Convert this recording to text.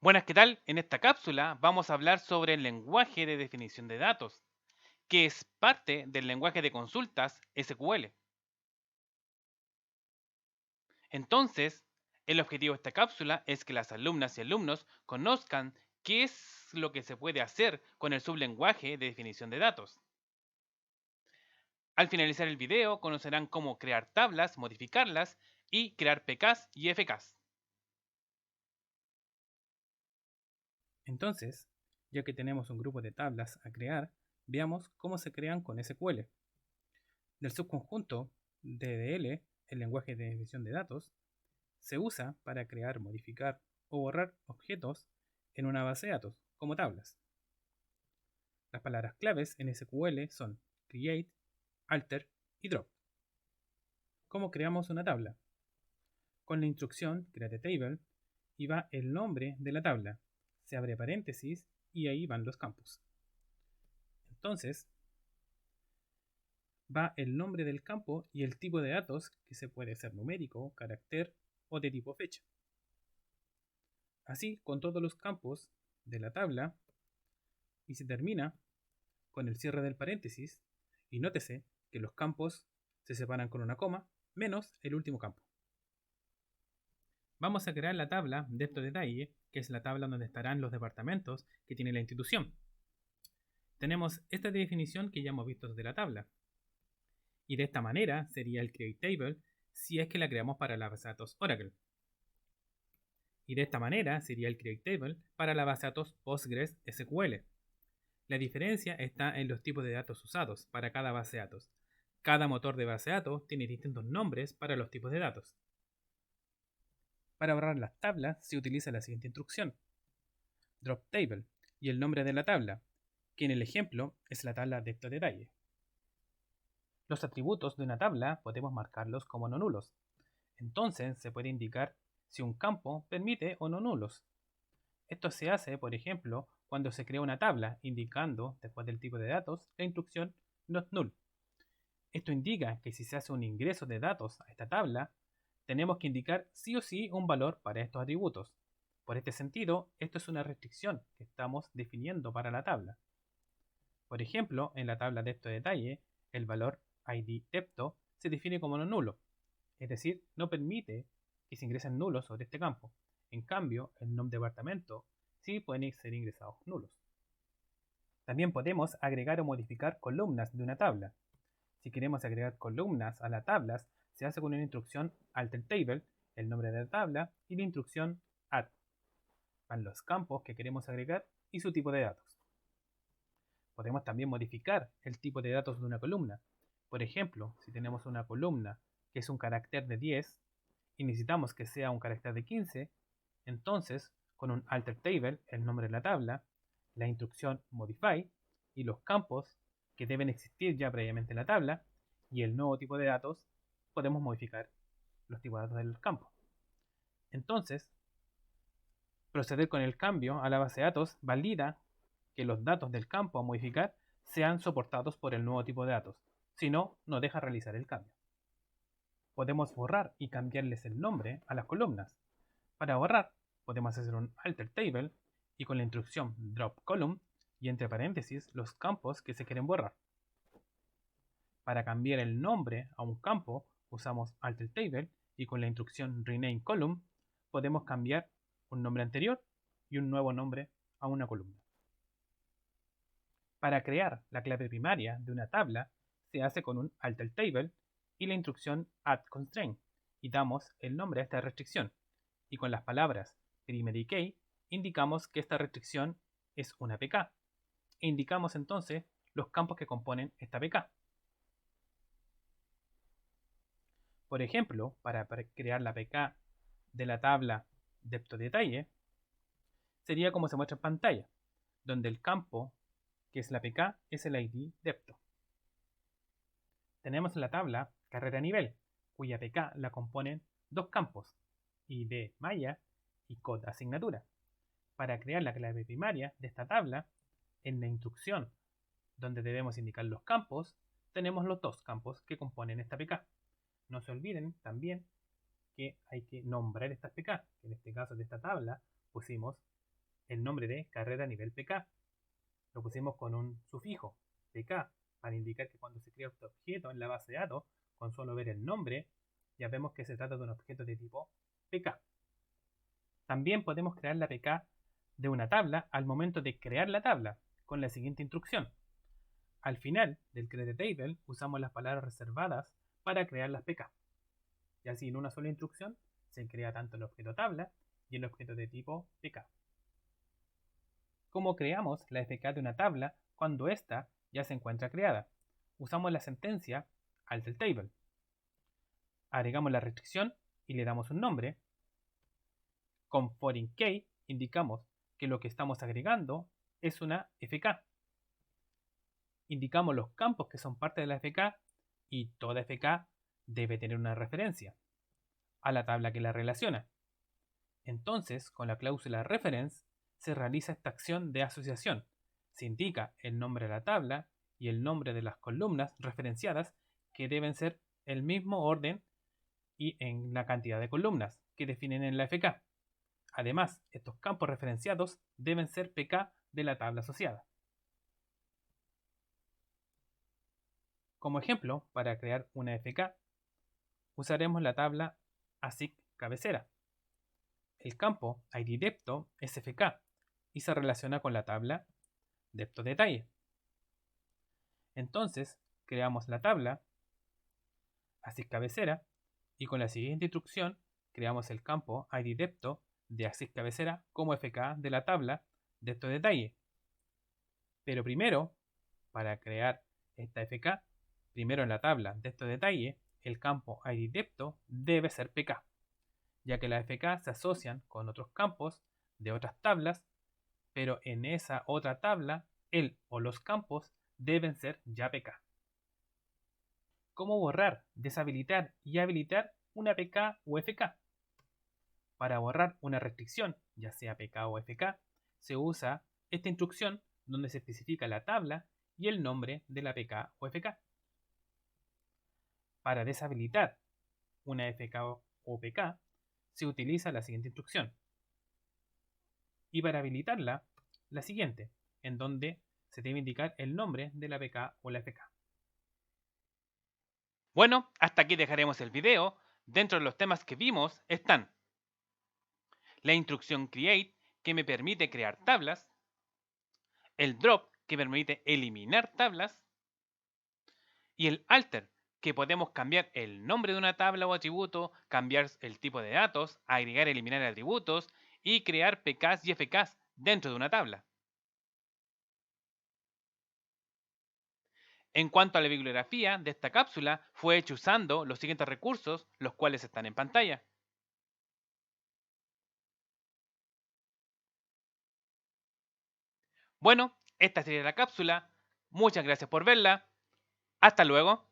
Buenas, ¿qué tal? En esta cápsula vamos a hablar sobre el lenguaje de definición de datos, que es parte del lenguaje de consultas SQL. Entonces, el objetivo de esta cápsula es que las alumnas y alumnos conozcan qué es lo que se puede hacer con el sublenguaje de definición de datos. Al finalizar el video, conocerán cómo crear tablas, modificarlas y crear PKs y FKs. Entonces, ya que tenemos un grupo de tablas a crear, veamos cómo se crean con SQL. Del subconjunto DDL, el lenguaje de definición de datos, se usa para crear, modificar o borrar objetos en una base de datos, como tablas. Las palabras claves en SQL son create, alter y drop. ¿Cómo creamos una tabla? Con la instrucción create table y va el nombre de la tabla. Se abre paréntesis y ahí van los campos. Entonces, va el nombre del campo y el tipo de datos, que se puede ser numérico, carácter o de tipo fecha. Así con todos los campos de la tabla, y se termina con el cierre del paréntesis, y nótese que los campos se separan con una coma, menos el último campo. Vamos a crear la tabla de estos detalles, que es la tabla donde estarán los departamentos que tiene la institución. Tenemos esta definición que ya hemos visto de la tabla, y de esta manera sería el create table si es que la creamos para la base de datos Oracle. Y de esta manera sería el create table para la base de datos PostgreSQL. La diferencia está en los tipos de datos usados para cada base de datos. Cada motor de base de datos tiene distintos nombres para los tipos de datos. Para borrar las tablas se utiliza la siguiente instrucción: drop table y el nombre de la tabla, que en el ejemplo es la tabla de estos detalles. Los atributos de una tabla podemos marcarlos como no nulos. Entonces se puede indicar si un campo permite o no nulos. Esto se hace, por ejemplo, cuando se crea una tabla indicando, después del tipo de datos, la instrucción not null. Esto indica que si se hace un ingreso de datos a esta tabla, tenemos que indicar sí o sí un valor para estos atributos. Por este sentido, esto es una restricción que estamos definiendo para la tabla. Por ejemplo, en la tabla de este detalle, el valor id depto se define como no nulo, es decir, no permite que se ingresen nulos sobre este campo. En cambio, el nom departamento sí pueden ser ingresados nulos. También podemos agregar o modificar columnas de una tabla. Si queremos agregar columnas a las tablas, se hace con una instrucción alter table, el nombre de la tabla, y la instrucción add. Van los campos que queremos agregar y su tipo de datos. Podemos también modificar el tipo de datos de una columna. Por ejemplo, si tenemos una columna que es un carácter de 10 y necesitamos que sea un carácter de 15, entonces con un alter table, el nombre de la tabla, la instrucción modify y los campos que deben existir ya previamente en la tabla y el nuevo tipo de datos, podemos modificar los tipos de datos del campo. Entonces, proceder con el cambio a la base de datos valida que los datos del campo a modificar sean soportados por el nuevo tipo de datos. Si no, no deja realizar el cambio. Podemos borrar y cambiarles el nombre a las columnas. Para borrar, podemos hacer un alter table y con la instrucción drop column y entre paréntesis los campos que se quieren borrar. Para cambiar el nombre a un campo, usamos alter table y con la instrucción rename column podemos cambiar un nombre anterior y un nuevo nombre a una columna. Para crear la clave primaria de una tabla, se hace con un alter table y la instrucción add constraint y damos el nombre a esta restricción. Y con las palabras primary key indicamos que esta restricción es una APK e indicamos entonces los campos que componen esta APK. Por ejemplo, para crear la APK de la tabla depto-detalle, sería como se muestra en pantalla, donde el campo que es la APK es el ID depto. Tenemos la tabla carrera nivel, cuya APK la componen dos campos, ID malla y code asignatura. Para crear la clave primaria de esta tabla, en la instrucción donde debemos indicar los campos, tenemos los dos campos que componen esta APK. No se olviden también que hay que nombrar esta APK, que en este caso de esta tabla pusimos el nombre de carrera nivel PK. Lo pusimos con un sufijo, PK, para indicar que cuando se crea este objeto en la base de datos, con solo ver el nombre, ya vemos que se trata de un objeto de tipo PK. También podemos crear la PK de una tabla al momento de crear la tabla, con la siguiente instrucción. Al final del createTable usamos las palabras reservadas para crear las PK. Y así en una sola instrucción se crea tanto el objeto tabla y el objeto de tipo PK. ¿Cómo creamos la FK de una tabla cuando ésta ya se encuentra creada? Usamos la sentencia altertable. Agregamos la restricción y le damos un nombre. Con foreign key indicamos que lo que estamos agregando es una FK. Indicamos los campos que son parte de la FK y toda FK debe tener una referencia a la tabla que la relaciona. Entonces, con la cláusula reference se realiza esta acción de asociación. Se indica el nombre de la tabla y el nombre de las columnas referenciadas que deben ser el mismo orden y en la cantidad de columnas que definen en la FK. Además, estos campos referenciados deben ser PK de la tabla asociada. Como ejemplo, para crear una FK, usaremos la tabla ASIC cabecera. El campo ID depto es FK y se relaciona con la tabla depto detalle. Entonces, creamos la tabla ASIC cabecera y con la siguiente instrucción creamos el campo ID depto de ASIC cabecera como FK de la tabla depto detalle. Pero primero, para crear esta FK, primero en la tabla depto detalle, el campo ID depto debe ser PK, ya que las FK se asocian con otros campos de otras tablas, pero en esa otra tabla, el o los campos deben ser ya PK. ¿Cómo borrar, deshabilitar y habilitar una PK o FK? Para borrar una restricción, ya sea PK o FK, se usa esta instrucción donde se especifica la tabla y el nombre de la PK o FK. Para deshabilitar una FK o PK, se utiliza la siguiente instrucción. Y para habilitarla, la siguiente, en donde se debe indicar el nombre de la PK o la FK. Bueno, hasta aquí dejaremos el video. Dentro de los temas que vimos están la instrucción create, que me permite crear tablas, el drop, que permite eliminar tablas, y el alter, que podemos cambiar el nombre de una tabla o atributo, cambiar el tipo de datos, agregar y eliminar atributos y crear PKs y FKs dentro de una tabla. En cuanto a la bibliografía de esta cápsula, fue hecho usando los siguientes recursos, los cuales están en pantalla. Bueno, esta sería la cápsula. Muchas gracias por verla. Hasta luego.